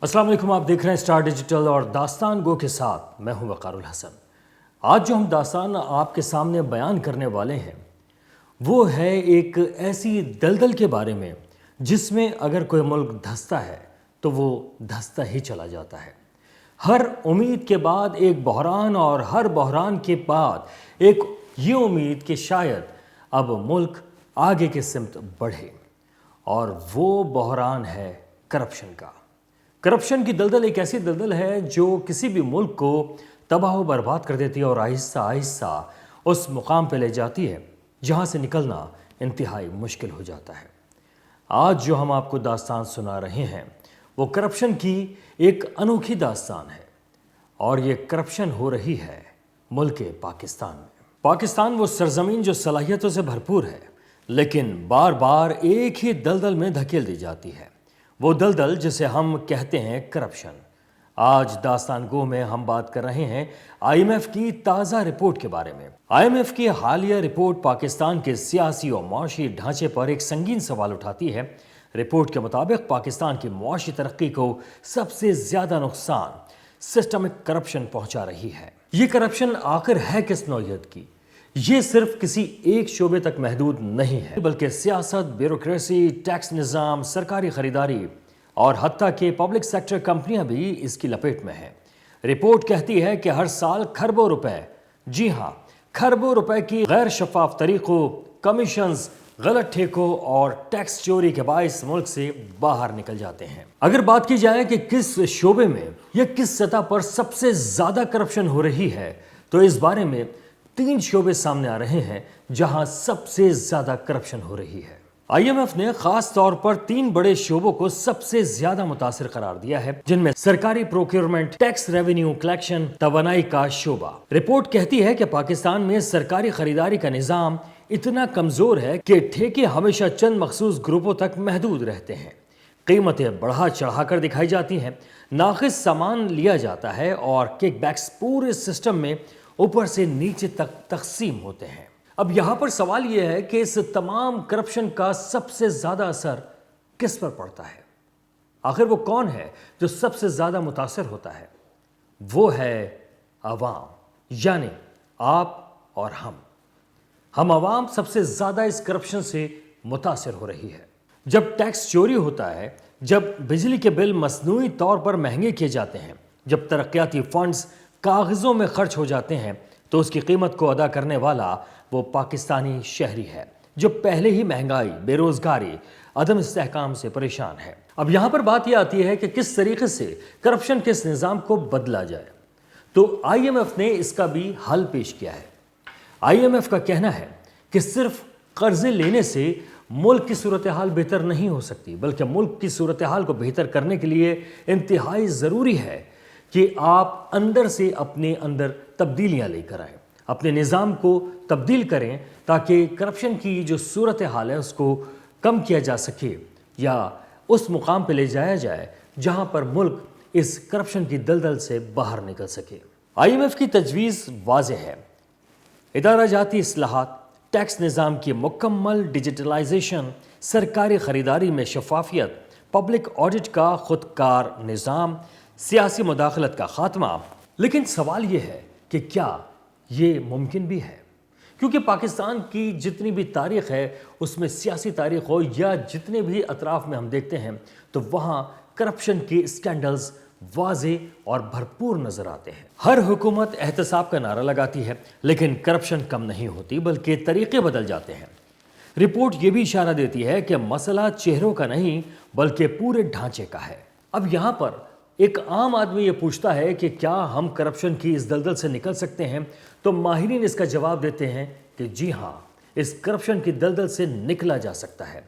अस्सलाम वालेकुम। आप देख रहे हैं स्टार डिजिटल और दास्तान गो के साथ मैं हूं वक़ारुल हसन। आज जो हम दास्तान आपके सामने बयान करने वाले हैं वो है एक ऐसी दलदल के बारे में जिसमें अगर कोई मुल्क धंसता है तो वो धंसता ही चला जाता है। हर उम्मीद के बाद एक बहरान और हर बहरान के बाद एक ये उम्मीद कि शायद अब मुल्क आगे की सिमत बढ़े, और वो बहरान है करप्शन का। करप्शन की दलदल एक ऐसी दलदल है जो किसी भी मुल्क को तबाह व बर्बाद कर देती है और आहिस्ता आहिस्ता उस मुकाम पे ले जाती है जहाँ से निकलना इंतहाई मुश्किल हो जाता है। आज जो हम आपको दास्तान सुना रहे हैं वो करप्शन की एक अनोखी दास्तान है, और ये करप्शन हो रही है मुल्क पाकिस्तान में। पाकिस्तान वो सरजमीन जो सलाहियतों से भरपूर है, लेकिन बार बार एक ही दलदल में धकेल दी जाती है, वो दलदल जिसे हम कहते हैं करप्शन। आज दास्तान गो में हम बात कर रहे हैं IMF की ताज़ा रिपोर्ट के बारे में। IMF की हालिया रिपोर्ट पाकिस्तान के सियासी और माशी ढांचे पर एक संगीन सवाल उठाती है। रिपोर्ट के मुताबिक पाकिस्तान की माशी तरक्की को सबसे ज़्यादा नुकसान सिस्टमिक करप्शन पहुंचा रही है। ये करप्शन आखिर है किस नौइयत की? ये सिर्फ किसी एक शोबे तक महदूद नहीं है, बल्कि सियासत, ब्यूरोक्रेसी, टैक्स निज़ाम, सरकारी खरीदारी और हत्ता के पब्लिक सेक्टर कंपनियां भी इसकी लपेट में हैं। रिपोर्ट कहती है कि हर साल खरबों रुपए, जी हाँ, खरबों रुपए की गैर शफाफ तरीकों, कमीशंस, गलत ठेकों और टैक्स चोरी के बाइस मुल्क से बाहर निकल जाते हैं। अगर बात की जाए कि किस शोबे में या किस सतह पर सबसे ज्यादा करप्शन हो रही है, तो इस बारे में 3 शोबे सामने आ रहे हैं जहां सबसे ज्यादा करप्शन हो रही है। IMF ने खास तौर पर 3 बड़े शोबों को सबसे ज्यादा मुतासिर करार दिया है, जिनमें सरकारी प्रोक्योरमेंट, टैक्स रेवेन्यू कलेक्शन, तवानाई का शोबा। रिपोर्ट कहती है कि पाकिस्तान में सरकारी खरीदारी का निजाम इतना कमजोर है कि ठेके हमेशा चंद मखसूस ग्रुपों तक महदूद रहते हैं। कीमतें बढ़ा चढ़ाकर दिखाई जाती हैं, नाकिस सामान लिया जाता है और किकबैक्स पूरे सिस्टम में ऊपर से नीचे तक तकसीम होते हैं। अब यहाँ पर सवाल यह है कि इस तमाम करप्शन का सबसे ज़्यादा असर किस पर पड़ता है? आखिर वो कौन है जो सबसे ज़्यादा मुतासर होता है? वो है अवाम, यानी आप और हम अवाम सबसे ज़्यादा इस करप्शन से मुतासर हो रही है। जब टैक्स चोरी होता है, जब बिजली के बिल मसनूई तौर पर महंगे किए जाते हैं, जब तरक्याती फंड्स कागज़ों में खर्च हो जाते हैं, तो उसकी कीमत को अदा करने वाला वो पाकिस्तानी शहरी है जो पहले ही महंगाई, बेरोजगारी, अदम इस्तेहकाम से परेशान है। अब यहाँ पर बात यह आती है कि किस तरीके से करप्शन के इस निज़ाम को बदला जाए, तो IMF ने इसका भी हल पेश किया है। IMF का कहना है कि सिर्फ कर्जे लेने से मुल्क की सूरत हाल बेहतर नहीं हो सकती, बल्कि मुल्क की सूरत हाल को बेहतर करने के लिए इंतहाई ज़रूरी है कि आप अंदर से अपने अंदर तब्दीलियां लेकर आएं, अपने निज़ाम को तब्दील करें, ताकि करप्शन की जो सूरत हाल है उसको कम किया जा सके या उस मुकाम पे ले जाया जाए जहां पर मुल्क इस करप्शन की दलदल से बाहर निकल सके। IMF की तजवीज़ वाज़ेह है। इदारा जाती इस्लाहात, टैक्स निज़ाम की मुकम्मल डिजिटलाइजेशन, सरकारी ख़रीदारी में शफाफियत, पब्लिक ऑडिट का खुदकार निज़ाम, सियासी मुदाखलत का खात्मा। लेकिन सवाल ये है कि क्या ये मुमकिन भी है? क्योंकि पाकिस्तान की जितनी भी तारीख़ है उसमें सियासी तारीख़ हो या जितने भी अतराफ़ में हम देखते हैं, तो वहाँ करप्शन के स्कैंडल्स वाज़े और भरपूर नज़र आते हैं। हर हुकूमत एहतसाब का नारा लगाती है, लेकिन करप्शन कम नहीं होती, बल्कि तरीक़े बदल जाते हैं। रिपोर्ट ये भी इशारा देती है कि मसला चेहरों का नहीं बल्कि पूरे ढांचे का है। अब यहाँ पर एक आम आदमी ये पूछता है कि क्या हम करप्शन की इस दलदल से निकल सकते हैं? तो माहिरीन इसका जवाब देते हैं कि जी हाँ, इस करप्शन की दलदल से निकला जा सकता है।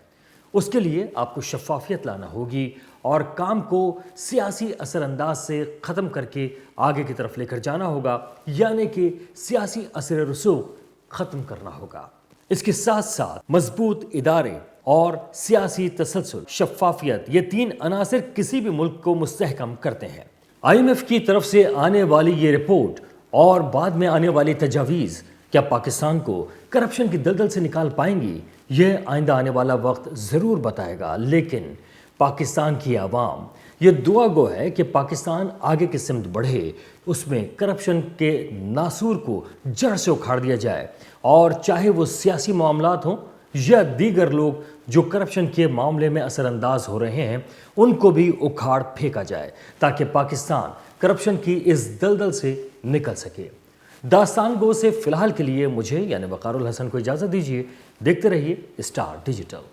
उसके लिए आपको शफाफियत लाना होगी और काम को सियासी असरअंदाज से ख़त्म करके आगे की तरफ लेकर जाना होगा, यानी कि सियासी असर रसूख ख़त्म करना होगा। इसके साथ साथ मजबूत इदारे और सियासी तसलसल, शफाफियत, ये 3 अनासर किसी भी मुल्क को मुस्तहकम करते हैं। IMF की तरफ से आने वाली ये रिपोर्ट और बाद में आने वाली तजावीज़ क्या पाकिस्तान को करप्शन की दलदल से निकाल पाएंगी? यह आइंदा आने वाला वक्त ज़रूर बताएगा, लेकिन پاکستان کی عوام یہ دعا گو ہے کہ پاکستان آگے کی سمت بڑھے، اس میں کرپشن کے ناسور کو جڑ سے اکھاڑ دیا جائے، اور چاہے وہ سیاسی معاملات ہوں یا دیگر لوگ جو کرپشن کے معاملے میں اثر انداز ہو رہے ہیں ان کو بھی اکھاڑ پھینکا جائے تاکہ پاکستان کرپشن کی اس دلدل سے نکل سکے۔ داستان گو سے فی الحال کے لیے مجھے یعنی وقار الحسن کو اجازت دیجیے۔ دیکھتے رہیے اسٹار ڈیجیٹل۔